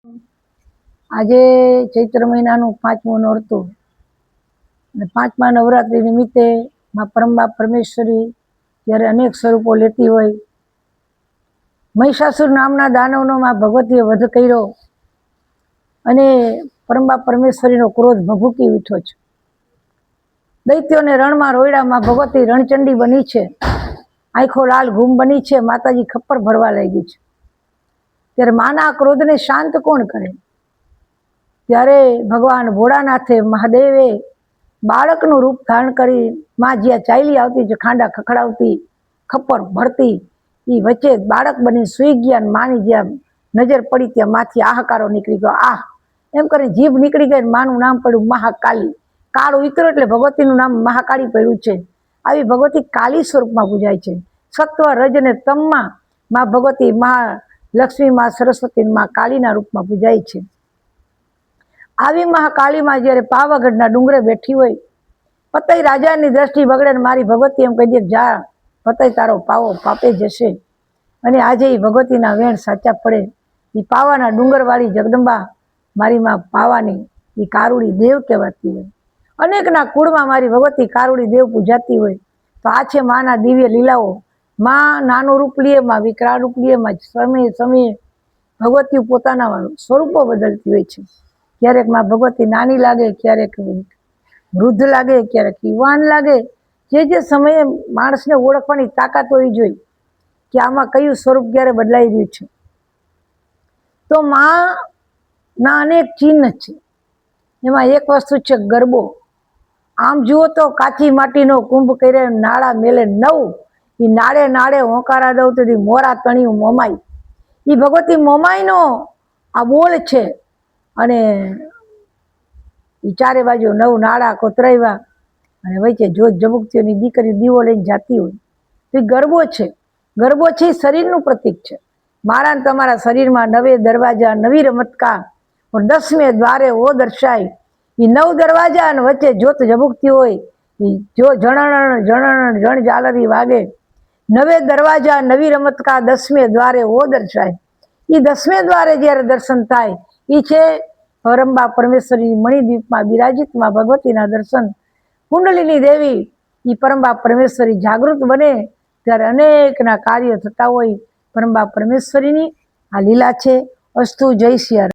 આજે ચૈત્ર મહિનાનું 5મું નોરતું અને 5મા નવરાત્રિ નિમિત્તે માં પરમબા પરમેશ્વરી જ્યારે અનેક સ્વરૂપો લેતી હોય, મહિષાસુર નામના દાનવનો માં ભગવતીએ વધ કર્યો અને પરમબા પરમેશ્વરીનો ક્રોધ ભભૂકી ઉઠ્યો છે. દૈત્યોને રણમાં રોયડામાં ભગવતી રણચંડી બની છે, આંખો લાલ ઘૂમ બની છે, માતાજી ખપ્પર ભરવા લાગી છે. ત્યારે માના ક્રોધને શાંત કોણ કરે? ત્યારે ભગવાન ભોળાનાથે મહાદેવે બાળકનું રૂપ ધારણ કરી માં જ્યાં ચાલી આવતી છે, ખાંડા ખખડાવતી, ખપ્પર ભરતી, એ વચ્ચે બાળક બની સૂઈ ગયા. માની જ્યાં નજર પડી ત્યાં માથી આહકારો નીકળી ગયો. આહ એમ કરી જીભ નીકળી ગઈ. માનું નામ પડ્યું મહાકાલી. કાળ ઉતર્યો એટલે ભગવતીનું નામ મહાકાળી પડ્યું છે. આવી ભગવતી કાલી સ્વરૂપમાં પૂજાય છે. સત્વ રજ અને તમમાં માં ભગવતી મા લક્ષ્મી, માં સરસ્વતી, માં કાળીના રૂપમાં પૂજાય છે. આવી મહાકાળીમાં જ્યારે પાવાગઢના ડુંગરે બેઠી હોય, પતઈ રાજાની દ્રષ્ટિ બગડે ને મારી ભગવતી એમ કહી દે, જા પતઈ તારો પાવો પાપે જશે. અને આજે એ ભગવતીના વેણ સાચા પડે. એ પાવાના ડુંગરવાળી જગદંબા મારી માં પાવાની એ કારુડી દેવ કહેવાતી હોય. અનેકના કુળમાં મારી ભગવતી કારુડી દેવ પૂજાતી હોય. તો આ છે માના દિવ્ય લીલાઓ. માં નાનું રૂપ લે, માં વિકરાળ રૂપ લે, માં સમયે સમયે ભગવતી પોતાના સ્વરૂપો બદલતી હોય છે. ક્યારેક માં ભગવતી નાની લાગે, ક્યારેક વૃદ્ધ લાગે, ક્યારેક યુવાન લાગે. જે સમયે માણસને ઓળખવાની તાકાત હોવી જોઈએ કે આમાં કયું સ્વરૂપ ક્યારે બદલાઈ રહ્યું છે. તો માં ના અનેક ચિહ્ન છે. એમાં એક વસ્તુ છે ગરબો. આમ જુઓ તો કાચી માટીનો કુંભ કરે, નાળા મેલે 9, એ નાળે નાળે હોંકારા દઉં તો મોરા તણિયું મોમાઈ. એ ભગવતી મોમાઈનો આ બોલ છે. અને એ ચારે બાજુ 9 નાળા કોતરાવ્યા અને વચ્ચે જોત જબુકતીઓની દીકરી દીવો લઈને જાતી હોય. તો એ ગરબો છે. ગરબો છે એ શરીરનું પ્રતીક છે. મારા ને તમારા શરીરમાં 9 દરવાજા, નવી રમતકા, 10મે દ્વારે ઓ દર્શાય. એ 9 દરવાજા અને વચ્ચે જોત જબુકતી હોય. એ જો જણણ જણણ જણ જાલરી વાગે. 9 દરવાજા, નવી રમતકા, 10મે દ્વારે ઓ દર્શાય. એ 10મે દ્વારે જ્યારે દર્શન થાય એ છે પરમબા પરમેશ્વરી મણિદ્વીપમાં બિરાજિતમાં ભગવતીના દર્શન. કુંડલીની દેવી એ પરમબા પરમેશ્વરી જાગૃત બને ત્યારે અનેકના કાર્યો થતા હોય. પરમબા પરમેશ્વરીની આ લીલા છે. અસ્તુ. જય સિયા.